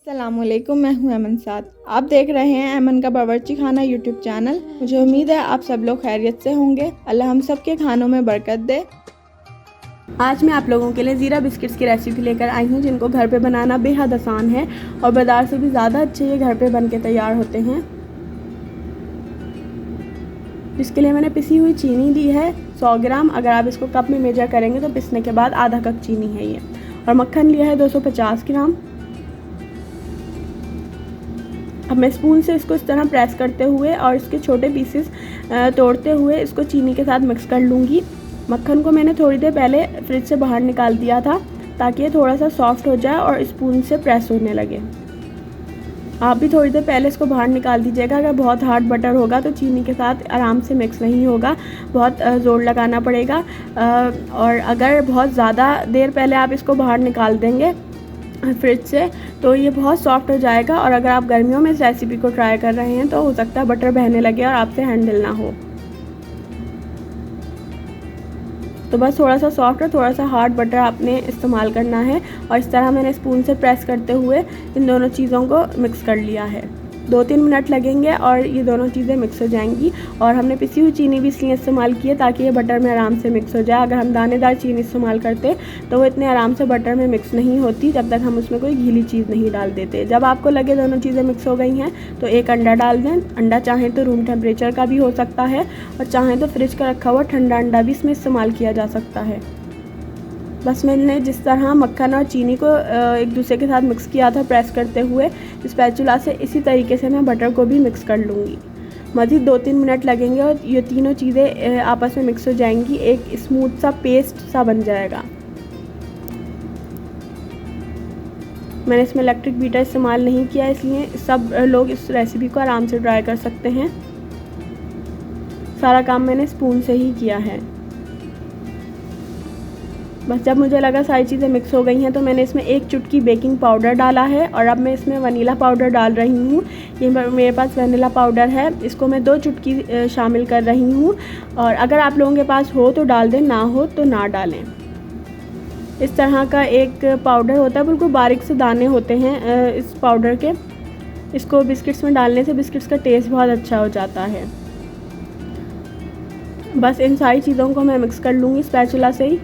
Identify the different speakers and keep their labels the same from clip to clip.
Speaker 1: अस्सलामुअलैकुम, मैं हूं अमन साद। आप देख रहे हैं अमन का बावर्ची खाना यूट्यूब चैनल। मुझे उम्मीद है आप सब लोग खैरियत से होंगे। अल्लाह हम सब के खानों में बरकत दे। आज मैं आप लोगों के लिए ज़ीरा बिस्किट्स की रेसिपी लेकर आई हूं, जिनको घर पे बनाना बेहद आसान है और बाज़ार से भी ज़्यादा अच्छे ये घर पे बन के तैयार होते हैं। जिसके लिए मैंने पिसी हुई चीनी ली है 100 ग्राम। अगर आप इसको कप में मेजर करेंगे तो पिसने के बाद आधा कप चीनी है ये। और मक्खन लिया है 250 ग्राम। अब मैं स्पून से इसको इस तरह प्रेस करते हुए और इसके छोटे पीसेस तोड़ते हुए इसको चीनी के साथ मिक्स कर लूँगी। मक्खन को मैंने थोड़ी देर पहले फ्रिज से बाहर निकाल दिया था ताकि ये थोड़ा सा सॉफ्ट हो जाए और स्पून से प्रेस होने लगे। आप भी थोड़ी देर पहले इसको बाहर निकाल दीजिएगा। अगर बहुत हार्ड बटर होगा तो चीनी के साथ आराम से मिक्स नहीं होगा, बहुत ज़ोर लगाना पड़ेगा। और अगर बहुत ज़्यादा देर पहले आप इसको बाहर निकाल देंगे फ्रिज से तो ये बहुत सॉफ्ट हो जाएगा। और अगर आप गर्मियों में इस रेसिपी को ट्राई कर रहे हैं तो हो सकता है बटर बहने लगे और आपसे हैंडल ना हो। तो बस थोड़ा सा सॉफ्ट और थोड़ा सा हार्ड बटर आपने इस्तेमाल करना है। और इस तरह मैंने स्पून से प्रेस करते हुए इन दोनों चीज़ों को मिक्स कर लिया है। 2-3 मिनट लगेंगे और ये दोनों चीज़ें मिक्स हो जाएंगी। और हमने पिसी हुई चीनी भी इसलिए इस्तेमाल की है ताकि ये बटर में आराम से मिक्स हो जाए। अगर हम दानेदार चीनी इस्तेमाल करते तो वो इतने आराम से बटर में मिक्स नहीं होती जब तक हम उसमें कोई गीली चीज़ नहीं डाल देते। जब आपको लगे दोनों चीज़ें मिक्स हो गई हैं तो एक अंडा डाल दें। अंडा चाहें तो रूम टेम्परेचर का भी हो सकता है और चाहें तो फ्रिज का रखा हुआ ठंडा अंडा भी इसमें इस्तेमाल किया जा सकता है। बस मैंने जिस तरह मक्खन और चीनी को एक दूसरे के साथ मिक्स किया था प्रेस करते हुए स्पैचुला से, इसी तरीके से मैं बटर को भी मिक्स कर लूँगी। मज़ीद 2-3 मिनट लगेंगे और ये तीनों चीज़ें आपस में मिक्स हो जाएंगी। एक स्मूथ सा पेस्ट सा बन जाएगा। मैंने इसमें इलेक्ट्रिक बीटर इस्तेमाल नहीं किया, इसलिए सब लोग इस रेसिपी को आराम से ट्राई कर सकते हैं। सारा काम मैंने स्पून से ही किया है। बस जब मुझे लगा सारी चीज़ें मिक्स हो गई हैं तो मैंने इसमें 1 चुटकी बेकिंग पाउडर डाला है और अब मैं इसमें वनीला पाउडर डाल रही हूँ। ये मेरे पास वनीला पाउडर है, इसको मैं 2 चुटकी शामिल कर रही हूँ। और अगर आप लोगों के पास हो तो डाल दें, ना हो तो ना डालें। इस तरह का एक पाउडर होता है, बिल्कुल बारीक से दाने होते हैं इस पाउडर के। इसको बिस्किट्स में डालने से बिस्किट्स का टेस्ट बहुत अच्छा हो जाता है। बस इन सारी चीज़ों को मैं मिक्स कर लूँगी स्पैचुला से ही।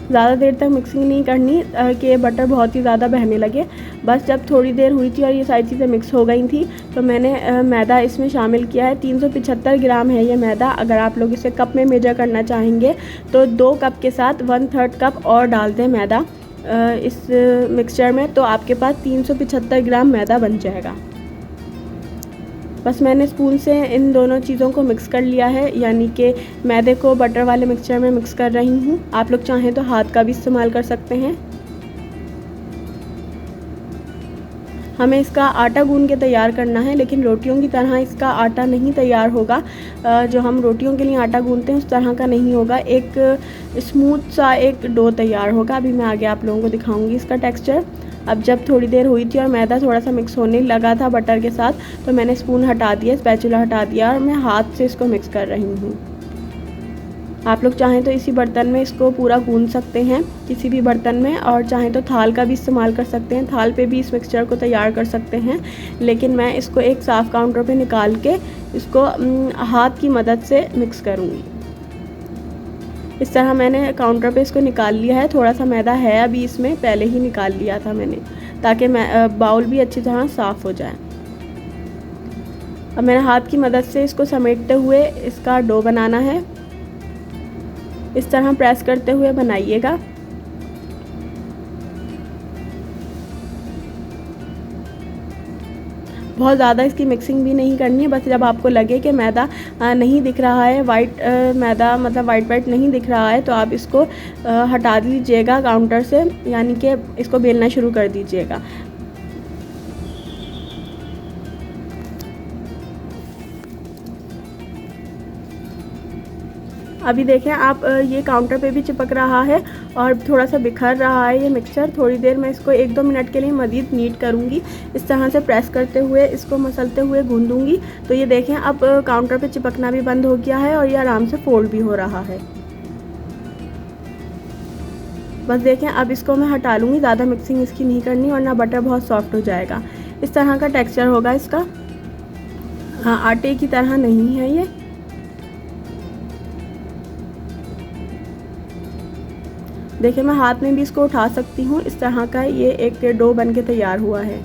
Speaker 1: ज़्यादा देर तक मिक्सिंग नहीं करनी कि बटर बहुत ही ज़्यादा बहने लगे। बस जब थोड़ी देर हुई थी और ये सारी चीज़ें मिक्स हो गई थी तो मैंने मैदा इसमें शामिल किया है। 375 ग्राम है ये मैदा। अगर आप लोग इसे कप में मेजर करना चाहेंगे तो 2 कप के साथ 1/3 कप और डाल दें मैदा इस मिक्सचर में, तो आपके पास 375 ग्राम मैदा बन जाएगा। बस मैंने स्पून से इन दोनों चीज़ों को मिक्स कर लिया है, यानी कि मैदे को बटर वाले मिक्सचर में मिक्स कर रही हूँ। आप लोग चाहें तो हाथ का भी इस्तेमाल कर सकते हैं। हमें इसका आटा गूंद के तैयार करना है, लेकिन रोटियों की तरह इसका आटा नहीं तैयार होगा। जो हम रोटियों के लिए आटा गूंदते हैं उस तरह का नहीं होगा। एक स्मूथ सा एक डो तैयार होगा। अभी मैं आगे आप लोगों को दिखाऊंगी इसका टेक्सचर। अब जब थोड़ी देर हुई थी और मैदा थोड़ा सा मिक्स होने लगा था बटर के साथ तो मैंने स्पून हटा दिया, स्पैचुला हटा दिया और मैं हाथ से इसको मिक्स कर रही हूँ। आप लोग चाहें तो इसी बर्तन में इसको पूरा गूंद सकते हैं, किसी भी बर्तन में, और चाहें तो थाल का भी इस्तेमाल कर सकते हैं। थाल पे भी इस मिक्सचर को तैयार कर सकते हैं, लेकिन मैं इसको एक साफ़ काउंटर पे निकाल के इसको हाथ की मदद से मिक्स करूँगी। इस तरह मैंने काउंटर पे इसको निकाल लिया है। थोड़ा सा मैदा है अभी इसमें, पहले ही निकाल लिया था मैंने ताकि बाउल भी अच्छी तरह साफ़ हो जाए। अब मैंने हाथ की मदद से इसको समेटते हुए इसका डो बनाना है। इस तरह प्रेस करते हुए बनाइएगा। बहुत ज़्यादा इसकी मिक्सिंग भी नहीं करनी है। बस जब आपको लगे कि मैदा नहीं दिख रहा है, वाइट मैदा मतलब वाइट नहीं दिख रहा है, तो आप इसको हटा दीजिएगा काउंटर से, यानी कि इसको बेलना शुरू कर दीजिएगा। अभी देखें आप, ये काउंटर पे भी चिपक रहा है और थोड़ा सा बिखर रहा है ये मिक्सचर। थोड़ी देर मैं इसको 1-2 मिनट के लिए मज़ीद नीट करूँगी। इस तरह से प्रेस करते हुए, इसको मसलते हुए गूँधूँगी। तो ये देखें अब काउंटर पे चिपकना भी बंद हो गया है और ये आराम से फोल्ड भी हो रहा है। बस देखें अब इसको मैं हटा लूँगी, ज़्यादा मिक्सिंग इसकी नहीं करनी वरना बटर बहुत सॉफ्ट हो जाएगा। इस तरह का टेक्सचर होगा इसका। हाँ, आटे की तरह नहीं है ये। देखिए मैं हाथ में भी इसको उठा सकती हूँ। इस तरह का ये एक डो बन के तैयार हुआ है।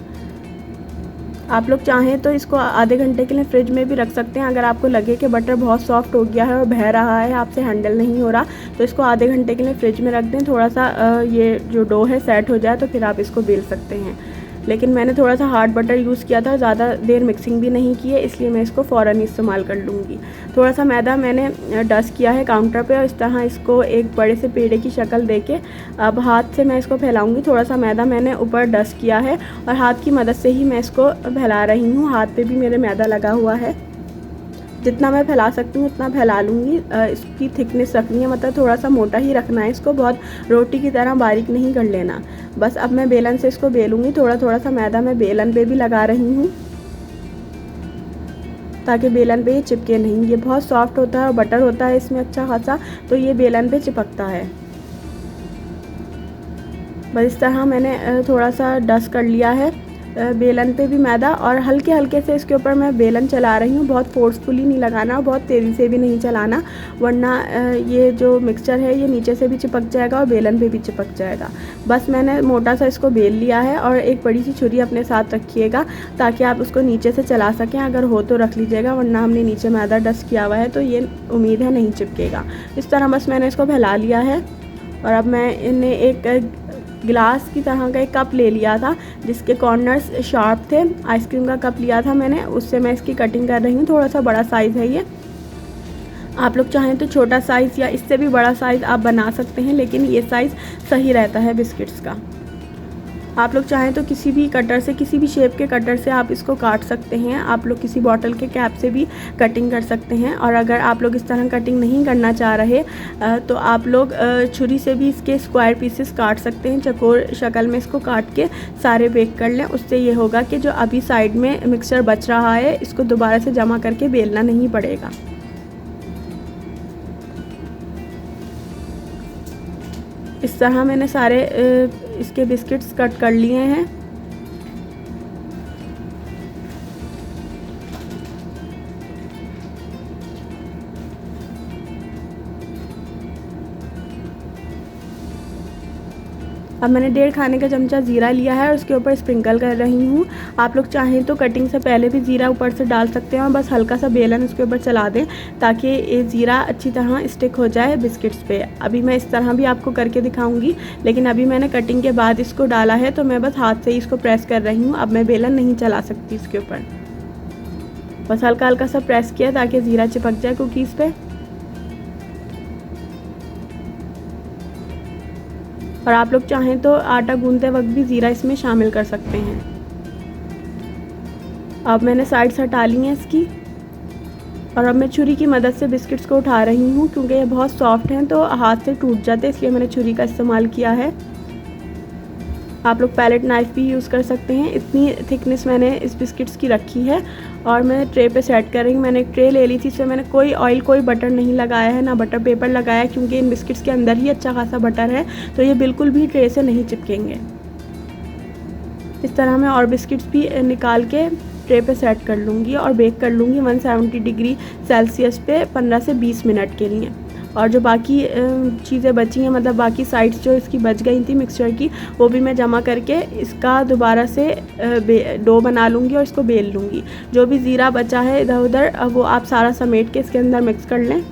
Speaker 1: आप लोग चाहें तो इसको आधे घंटे के लिए फ्रिज में भी रख सकते हैं। अगर आपको लगे कि बटर बहुत सॉफ्ट हो गया है और बह रहा है, आपसे हैंडल नहीं हो रहा, तो इसको आधे घंटे के लिए फ्रिज में रख दें। थोड़ा सा ये जो डो है सेट हो जाए तो फिर आप इसको बेल सकते हैं। लेकिन मैंने थोड़ा सा हार्ड बटर यूज़ किया था, ज़्यादा देर मिक्सिंग भी नहीं की है, इसलिए मैं इसको फ़ौरन इस्तेमाल कर लूँगी। थोड़ा सा मैदा मैंने डस्ट किया है काउंटर पे और इस तरह इसको एक बड़े से पेड़े की शक्ल देके अब हाथ से मैं इसको फैलाऊँगी। थोड़ा सा मैदा मैंने ऊपर डस्ट किया है और हाथ की मदद से ही मैं इसको फैला रही हूँ। हाथ पे भी मेरे मैदा लगा हुआ है। जितना मैं फैला सकती हूँ उतना फैला लूँगी। इसकी थिकनेस रखनी है, मतलब थोड़ा सा मोटा ही रखना है इसको, बहुत रोटी की तरह बारीक नहीं कर लेना। बस अब मैं बेलन से इसको बेलूँगी। थोड़ा थोड़ा सा मैदा मैं बेलन पे भी लगा रही हूँ ताकि बेलन पे ये चिपके नहीं। ये बहुत सॉफ्ट होता है और बटर होता है इसमें अच्छा खासा, तो ये बेलन पे चिपकता है। बस इस तरह मैंने थोड़ा सा डस्ट कर लिया है बेलन पे भी मैदा और हल्के हल्के से इसके ऊपर मैं बेलन चला रही हूँ। बहुत फोर्सफुली नहीं लगाना और बहुत तेज़ी से भी नहीं चलाना, वरना ये जो मिक्सचर है ये नीचे से भी चिपक जाएगा और बेलन पे भी चिपक जाएगा। बस मैंने मोटा सा इसको बेल लिया है और एक बड़ी सी छुरी अपने साथ रखिएगा ताकि आप उसको नीचे से चला सकें। अगर हो तो रख लीजिएगा, वरना हमने नीचे मैदा डस्ट किया हुआ है तो ये उम्मीद है नहीं चिपकेगा। इस तरह बस मैंने इसको फैला लिया है और अब मैं इन्हें एक गिलास की तरह का एक कप ले लिया था जिसके कॉर्नर्स शार्प थे। आइसक्रीम का कप लिया था मैंने, उससे मैं इसकी कटिंग कर रही हूँ। थोड़ा सा बड़ा साइज़ है ये। आप लोग चाहें तो छोटा साइज़ या इससे भी बड़ा साइज़ आप बना सकते हैं, लेकिन ये साइज़ सही रहता है बिस्किट्स का। आप लोग चाहें तो किसी भी कटर से, किसी भी शेप के कटर से आप इसको काट सकते हैं। आप लोग किसी बॉटल के कैप से भी कटिंग कर सकते हैं। और अगर आप लोग इस तरह कटिंग नहीं करना चाह रहे तो आप लोग छुरी से भी इसके स्क्वायर पीसेस काट सकते हैं। चकोर शक्ल में इसको काट के सारे बेक कर लें। उससे ये होगा कि जो अभी साइड में मिक्सचर बच रहा है इसको दोबारा से जमा करके बेलना नहीं पड़ेगा। इस तरह मैंने सारे इसके बिस्किट्स कट कर लिए हैं। अब मैंने 1.5 खाने का चमचा ज़ीरा लिया है और उसके ऊपर स्प्रिंकल कर रही हूँ। आप लोग चाहें तो कटिंग से पहले भी ज़ीरा ऊपर से डाल सकते हैं और बस हल्का सा बेलन उसके ऊपर चला दें ताकि ये ज़ीरा अच्छी तरह स्टिक हो जाए बिस्किट्स पे। अभी मैं इस तरह भी आपको करके दिखाऊंगी, लेकिन अभी मैंने कटिंग के बाद इसको डाला है तो मैं बस हाथ से ही इसको प्रेस कर रही हूँ। अब मैं बेलन नहीं चला सकती इसके ऊपर, बस हल्का हल्का सा प्रेस किया ताकि ज़ीरा चिपक जाए कुकीज़ पे। और आप लोग चाहें तो आटा गूंदते वक्त भी ज़ीरा इसमें शामिल कर सकते हैं। अब मैंने साइड्स हटा ली हैं इसकी और अब मैं छुरी की मदद से बिस्किट्स को उठा रही हूँ। क्योंकि ये बहुत सॉफ्ट हैं तो हाथ से टूट जाते हैं, इसलिए मैंने छुरी का इस्तेमाल किया है। आप लोग पैलेट नाइफ़ भी यूज़ कर सकते हैं। इतनी थिकनेस मैंने इस बिस्किट्स की रखी है और मैं ट्रे पे सेट कर रही हूँ। मैंने एक ट्रे ले ली थी, इसमें मैंने कोई ऑयल, कोई बटर नहीं लगाया है, ना बटर पेपर लगाया है, क्योंकि इन बिस्किट्स के अंदर ही अच्छा खासा बटर है तो ये बिल्कुल भी ट्रे से नहीं चिपकेंगे। इस तरह मैं और बिस्किट्स भी निकाल के ट्रे पे सेट कर लूँगी और बेक कर लूँगी 170 डिग्री सेल्सियस पे 15 से 20 मिनट के लिए। और जो बाकी चीज़ें बची हैं, मतलब बाकी साइड्स जो इसकी बच गई थी मिक्सचर की, वो भी मैं जमा करके इसका दोबारा से डो बना लूँगी और इसको बेल लूँगी। जो भी ज़ीरा बचा है इधर उधर वो आप सारा समेट के इसके अंदर मिक्स कर लें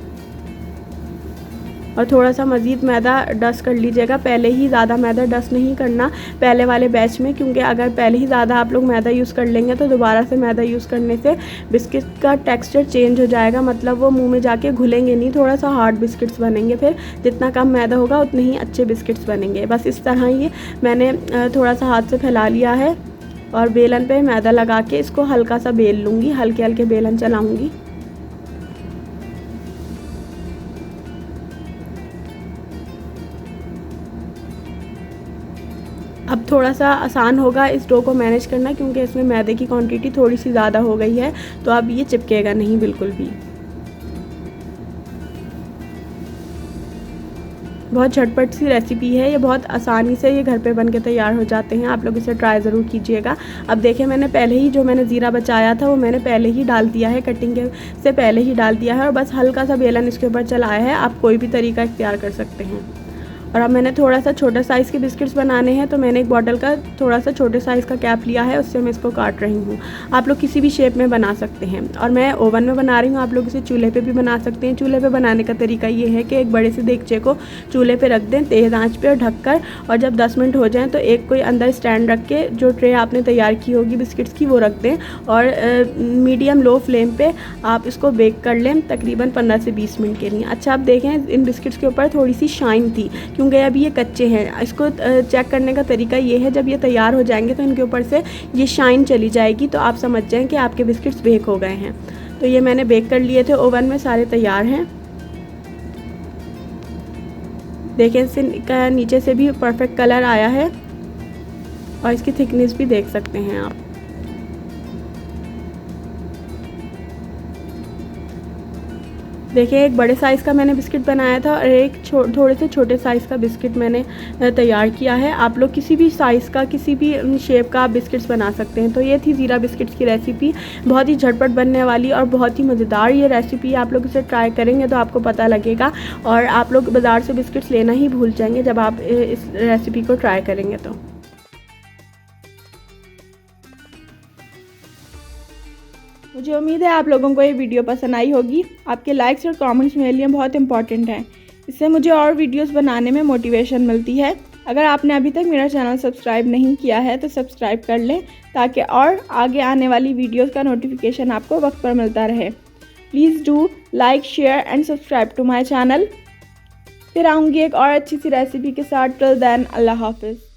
Speaker 1: और थोड़ा सा मज़ीद मैदा डस्ट कर लीजिएगा। पहले ही ज़्यादा मैदा डस्ट नहीं करना पहले वाले बैच में, क्योंकि अगर पहले ही ज़्यादा आप लोग मैदा यूज़ कर लेंगे तो दोबारा से मैदा यूज़ करने से बिस्किट का टेक्सचर चेंज हो जाएगा, मतलब वो मुंह में जाके घुलेंगे नहीं, थोड़ा सा हार्ड बिस्किट्स बनेंगे। फिर जितना कम मैदा होगा उतने ही अच्छे बिस्किट्स बनेंगे। बस इस तरह ही मैंने थोड़ा सा हाथ से फैला लिया है और बेलन पे मैदा लगा के इसको हल्का सा बेल लूँगी, हल्के हल्के बेलन चलाऊँगी। अब थोड़ा सा आसान होगा इस डो को मैनेज करना, क्योंकि इसमें मैदे की क्वांटिटी थोड़ी सी ज़्यादा हो गई है, तो अब ये चिपकेगा नहीं बिल्कुल भी। बहुत झटपट सी रेसिपी है, ये बहुत आसानी से ये घर पे बन के तैयार हो जाते हैं। आप लोग इसे ट्राई ज़रूर कीजिएगा। अब देखें, मैंने पहले ही जो मैंने ज़ीरा बचाया था वो मैंने पहले ही डाल दिया है, कटिंग के से पहले ही डाल दिया है, और बस हल्का सा बेलन इसके ऊपर चलाया है। आप कोई भी तरीका इख्तियार कर सकते हैं। और अब मैंने थोड़ा सा छोटा साइज़ के बिस्किट्स बनाने हैं, तो मैंने एक बॉटल का थोड़ा सा छोटे साइज़ का कैप लिया है, उससे मैं इसको काट रही हूँ। आप लोग किसी भी शेप में बना सकते हैं, और मैं ओवन में बना रही हूँ। आप लोग इसे चूल्हे पे भी बना सकते हैं। चूल्हे पे बनाने का तरीका ये है कि एक बड़े से देगचे को चूल्हे पे रख दें तेज़ आंच पे और ढककर, और जब 10 मिनट हो जाएँ तो एक कोई अंदर स्टैंड रख के जो ट्रे आपने तैयार की होगी बिस्किट्स की वो रख दें, और मीडियम लो फ्लेम पे आप इसको बेक कर लें तकरीबन 15 से 20 मिनट के लिए। अच्छा, आप देखें इन बिस्किट्स के ऊपर थोड़ी सी शाइन थी, क्योंकि अभी ये कच्चे हैं। इसको चेक करने का तरीका ये है, जब ये तैयार हो जाएंगे तो इनके ऊपर से ये शाइन चली जाएगी, तो आप समझ जाएं कि आपके बिस्किट्स बेक हो गए हैं। तो ये मैंने बेक कर लिए थे ओवन में, सारे तैयार हैं। देखें, इससे का नीचे से भी परफेक्ट कलर आया है, और इसकी थिकनेस भी देख सकते हैं आप। देखिए, एक बड़े साइज़ का मैंने बिस्किट बनाया था, और एक थोड़े से छोटे साइज़ का बिस्किट मैंने तैयार किया है। आप लोग किसी भी साइज़ का, किसी भी शेप का आप बिस्किट्स बना सकते हैं। तो ये थी ज़ीरा बिस्किट्स की रेसिपी, बहुत ही झटपट बनने वाली और बहुत ही मज़ेदार ये रेसिपी। आप लोग इसे ट्राई करेंगे तो आपको पता लगेगा, और आप लोग बाज़ार से बिस्किट्स लेना ही भूल जाएंगे जब आप इस रेसिपी को ट्राई करेंगे। तो मुझे उम्मीद है आप लोगों को ये वीडियो पसंद आई होगी। आपके लाइक्स और कमेंट्स मेरे लिए बहुत इंपॉर्टेंट हैं। इससे मुझे और वीडियोस बनाने में मोटिवेशन मिलती है। अगर आपने अभी तक मेरा चैनल सब्सक्राइब नहीं किया है तो सब्सक्राइब कर लें, ताकि और आगे आने वाली वीडियोस का नोटिफिकेशन आपको वक्त पर मिलता रहे। Please do like, share and subscribe to my channel. फिर आऊँगी एक और अच्छी सी रेसिपी के साथ। टिल देन, अल्लाह हाफिज़।